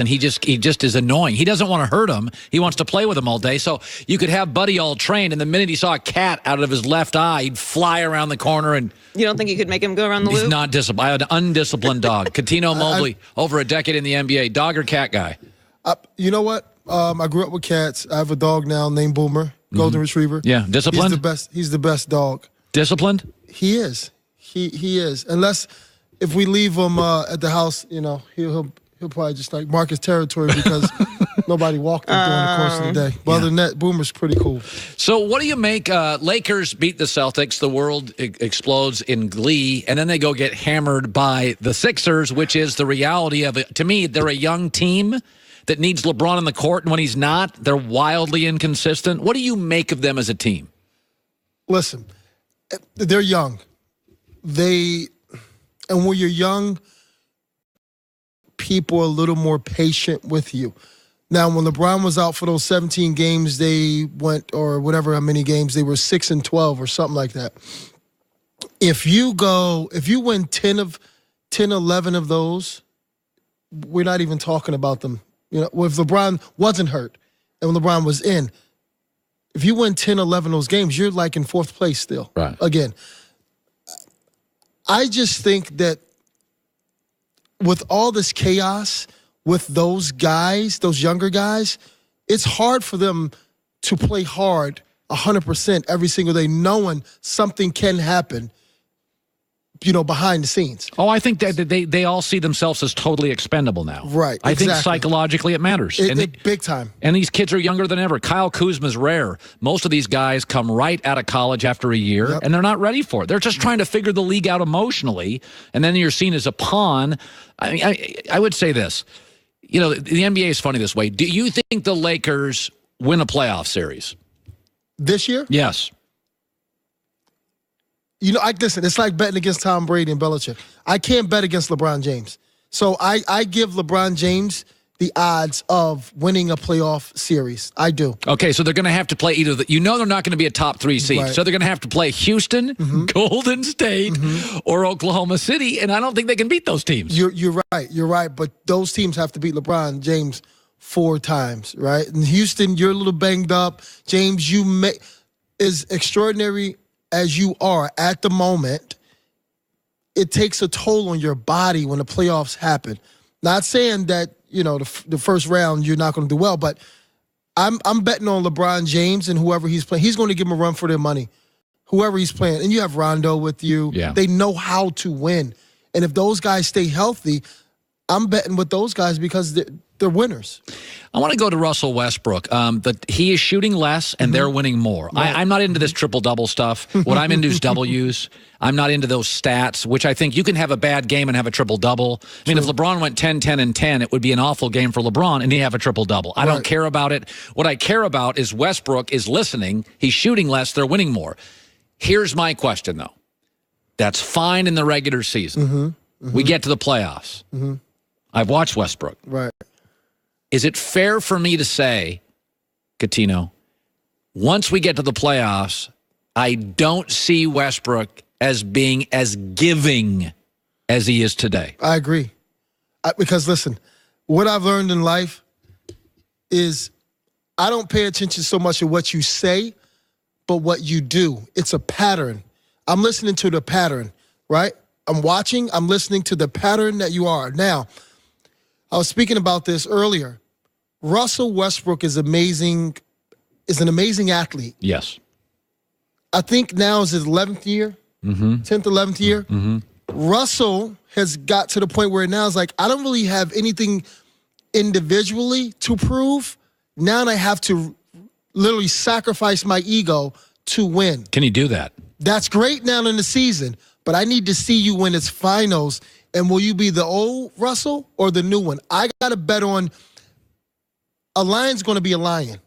and he just is annoying. He doesn't want to hurt him. He wants to play with him all day. So you could have Buddy all trained, and the minute he saw a cat out of his left eye, he'd fly around the corner. And you don't think you could make him go around the loop? He's not disciplined. I had an undisciplined dog. Cuttino, Mobley, over a decade in the NBA. Dog or cat guy? You know what? I grew up with cats. I have a dog now named Boomer, golden retriever. Yeah, disciplined? He's the best dog. Disciplined? He is. He is. Unless if we leave him at the house, he'll probably just like mark his territory because nobody walked him during the course of the day. But other than that, Boomer's pretty cool. So what do you make? Lakers beat the Celtics. The world explodes in glee. And then they go get hammered by the Sixers, which is the reality of it. To me, they're a young team that needs LeBron on the court. And when he's not, they're wildly inconsistent. What do you make of them as a team? Listen, they're young. And when you're young, people are a little more patient with you. Now, when LeBron was out for those 17 games, they went, or whatever how many games, they were 6-12 or something like that. If you win 10, 11 of those, we're not even talking about them. If LeBron wasn't hurt and when LeBron was in, if you win 10, 11 of those games, you're like in fourth place still. Right. Again, I just think that with all this chaos with those guys, those younger guys, it's hard for them to play hard 100% every single day, knowing something can happen, behind the scenes. Oh, I think that they all see themselves as totally expendable now. Right, I think exactly. psychologically it matters. Big time. And these kids are younger than ever. Kyle Kuzma's rare. Most of these guys come right out of college after a year, and they're not ready for it. They're just trying to figure the league out emotionally, and then you're seen as a pawn. I would say this. The NBA is funny this way. Do you think the Lakers win a playoff series? This year? Yes. Listen, it's like betting against Tom Brady and Belichick. I can't bet against LeBron James. So I give LeBron James the odds of winning a playoff series. I do. Okay, so they're going to have to play either they're not going to be a top 3 seed. Right. So they're going to have to play Houston, Golden State, or Oklahoma City, and I don't think they can beat those teams. You're right. You're right. But those teams have to beat LeBron James 4 times, right? In Houston, you're a little banged up. James, is extraordinary as you are at the moment, it takes a toll on your body when the playoffs happen. Not saying that, the first round you're not going to do well, but I'm betting on LeBron James and whoever he's playing. He's going to give them a run for their money, whoever he's playing. And you have Rondo with you. Yeah. They know how to win. And if those guys stay healthy, I'm betting with those guys because they're winners. I want to go to Russell Westbrook. He is shooting less, and they're winning more. Right. I'm not into this triple-double stuff. What I'm into is W's. I'm not into those stats, which I think you can have a bad game and have a triple-double. I mean, if LeBron went 10, 10, and 10, it would be an awful game for LeBron, and he'd have a triple-double. I don't care about it. What I care about is Westbrook is listening. He's shooting less. They're winning more. Here's my question, though. That's fine in the regular season. We get to the playoffs. I've watched Westbrook. Right. Is it fair for me to say, Cuttino, once we get to the playoffs, I don't see Westbrook as being as giving as he is today? I agree. Because, listen, what I've learned in life is I don't pay attention so much to what you say, but what you do. It's a pattern. I'm listening to the pattern, right? I'm watching. I'm listening to the pattern that you are. Now, I was speaking about this earlier. Russell Westbrook is an amazing athlete. Yes. I think now is his 11th year, 10th, 11th year. Russell has got to the point where now it's like, I don't really have anything individually to prove. Now I have to literally sacrifice my ego to win. Can he do that? That's great now in the season, but I need to see you when it's finals. And will you be the old Russell or the new one? I got to bet on a lion's going to be a lion.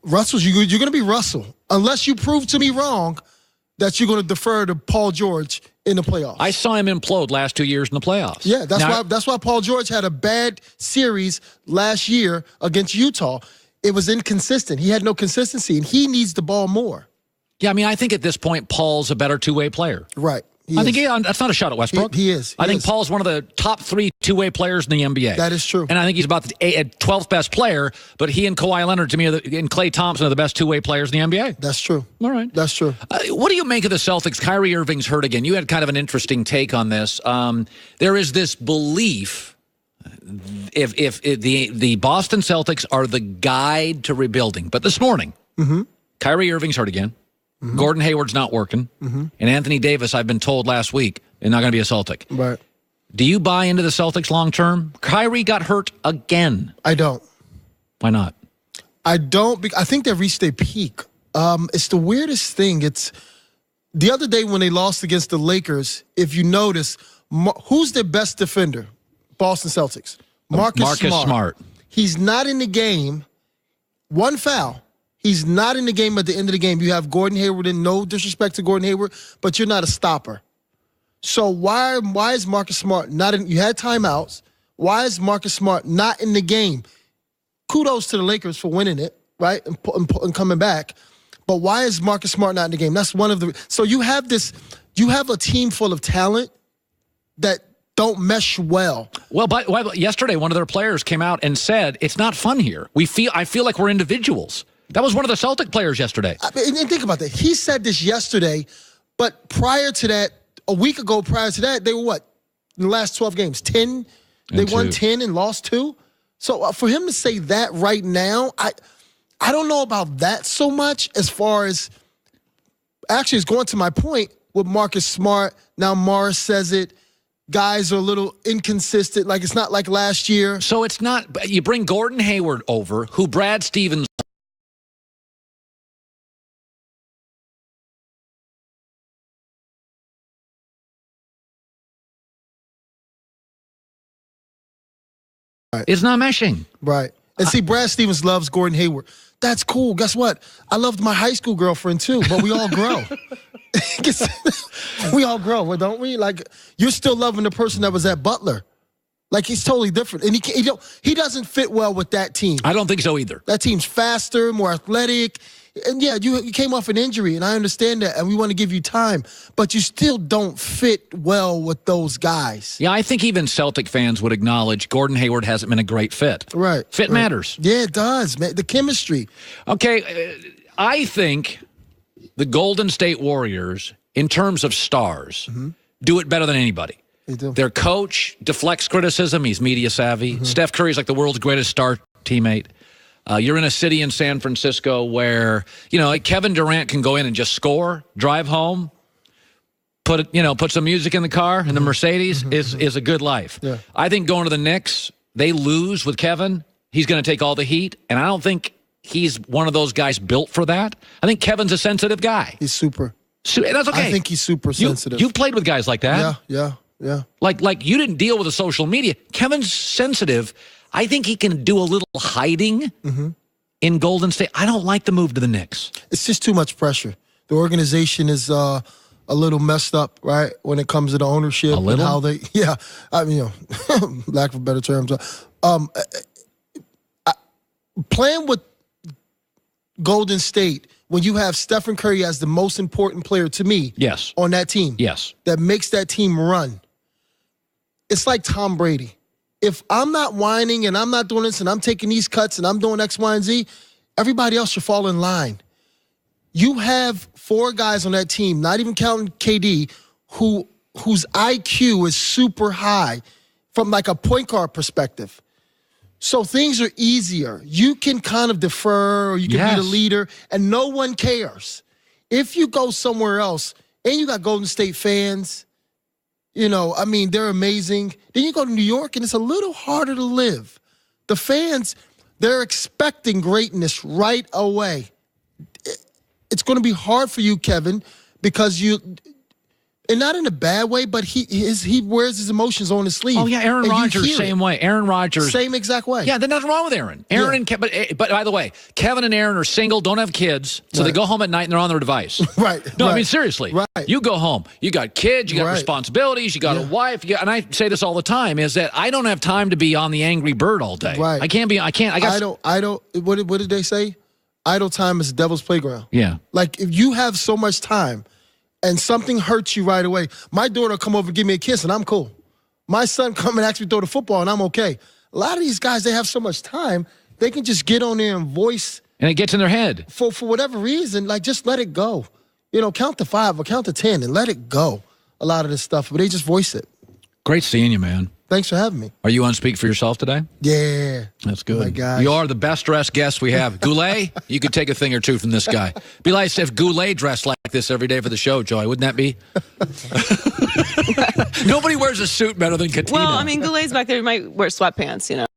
Russell's, you're going to be Russell. Unless you prove to me wrong that you're going to defer to Paul George in the playoffs. I saw him implode last 2 years in the playoffs. Yeah, that's why Paul George had a bad series last year against Utah. It was inconsistent. He had no consistency, and he needs the ball more. Yeah, I mean, I think at this point, Paul's a better two-way player. Right. I think that's not a shot at Westbrook. He is. I think Paul's one of the top 3 two-way players in the NBA. That is true. And I think he's about the 12th best player, but he and Kawhi Leonard, to me, and Klay Thompson are the best two-way players in the NBA. That's true. All right. That's true. What do you make of the Celtics? Kyrie Irving's hurt again. You had kind of an interesting take on this. There is this belief if the Boston Celtics are the guide to rebuilding. But this morning, Kyrie Irving's hurt again. Gordon Hayward's not working. And Anthony Davis, I've been told last week, is not going to be a Celtic. Right. Do you buy into the Celtics long term? Kyrie got hurt again. I don't. Why not? I don't. I think they reached their peak. It's the weirdest thing. It's the other day when they lost against the Lakers, if you notice, who's their best defender? Boston Celtics. Marcus Smart. He's not in the game. One foul. He's not in the game at the end of the game. You have Gordon Hayward in, no disrespect to Gordon Hayward, but you're not a stopper. So why is Marcus Smart not in? You had timeouts. Why is Marcus Smart not in the game? Kudos to the Lakers for winning it, right, and coming back. But why is Marcus Smart not in the game? That's one of the. So you have a team full of talent that don't mesh well. Well, but yesterday one of their players came out and said it's not fun here. I feel like we're individuals. That was one of the Celtic players yesterday. And think about that. He said this yesterday, but prior to that, a week ago prior to that, they were what? In the last 12 games, 10? They won 10 and lost 2? So for him to say that right now, I don't know about that so much as far as actually it's going to my point with Marcus Smart. Now Morris says it. Guys are a little inconsistent. Like it's not like last year. So it's not, you bring Gordon Hayward over, who Brad Stevens it's not meshing. Right. And see, Brad Stevens loves Gordon Hayward. That's cool. Guess what? I loved my high school girlfriend too, but we all grow. We all grow, don't we? Like, you're still loving the person that was at Butler. Like, he's totally different. And he doesn't fit well with that team. I don't think so either. That team's faster, more athletic. And yeah, you came off an injury, and I understand that, and we want to give you time. But you still don't fit well with those guys. Yeah, I think even Celtic fans would acknowledge Gordon Hayward hasn't been a great fit. Right. Fit matters. Yeah, it does, man. The chemistry. Okay, I think the Golden State Warriors, in terms of stars, do it better than anybody. They do. Their coach deflects criticism. He's media savvy. Steph Curry's like the world's greatest star teammate. You're in a city in San Francisco where, like Kevin Durant can go in and just score, drive home, put some music in the car, and the Mercedes is a good life. Yeah. I think going to the Knicks, they lose with Kevin. He's going to take all the heat, and I don't think he's one of those guys built for that. I think Kevin's a sensitive guy. He's super. That's okay. I think he's super sensitive. You've played with guys like that. Yeah. Like you didn't deal with the social media. Kevin's sensitive. I think he can do a little hiding in Golden State. I don't like the move to the Knicks. It's just too much pressure. The organization is a little messed up, right, when it comes to the ownership. A little? And how they, lack of better terms. Playing with Golden State when you have Stephen Curry as the most important player to me on that team. Yes. That makes that team run. It's like Tom Brady. If I'm not whining and I'm not doing this and I'm taking these cuts and I'm doing X, Y, and Z, everybody else should fall in line. You have 4 guys on that team, not even counting KD, whose IQ is super high from like a point guard perspective. So things are easier. You can kind of defer or you can be the leader and no one cares. If you go somewhere else and you got Golden State fans, they're amazing. Then you go to New York, and it's a little harder to live. The fans, they're expecting greatness right away. It's going to be hard for you, Kevin, because and not in a bad way, but he wears his emotions on his sleeve. Oh, yeah, Aaron Rodgers, same way. Aaron Rodgers. Same exact way. Yeah, there's nothing wrong with Aaron. And but by the way, Kevin and Aaron are single, don't have kids, so they go home at night and they're on their device. Right. No, I mean, seriously. Right. You go home. You got kids, you got responsibilities, you got a wife, and I say this all the time, is that I don't have time to be on the Angry Bird all day. Right. I don't, what did they say? Idle time is the devil's playground. Yeah. Like, if you have so much time, and something hurts you right away. My daughter will come over and give me a kiss, and I'm cool. My son come and ask me to throw the football, and I'm okay. A lot of these guys, they have so much time, they can just get on there and voice. And it gets in their head. For whatever reason, like, just let it go. You know, count to 5 or count to 10 and let it go. A lot of this stuff, but they just voice it. Great seeing you, man. Thanks for having me. Are you on Speak for Yourself today? Yeah. That's good. Oh my gosh. You are the best-dressed guest we have. Goulet, you could take a thing or two from this guy. Be nice if Goulet dressed like this every day for the show, Joy. Wouldn't that be? Nobody wears a suit better than Cuttino. Well, I mean, Goulet's back there. He might wear sweatpants, you know.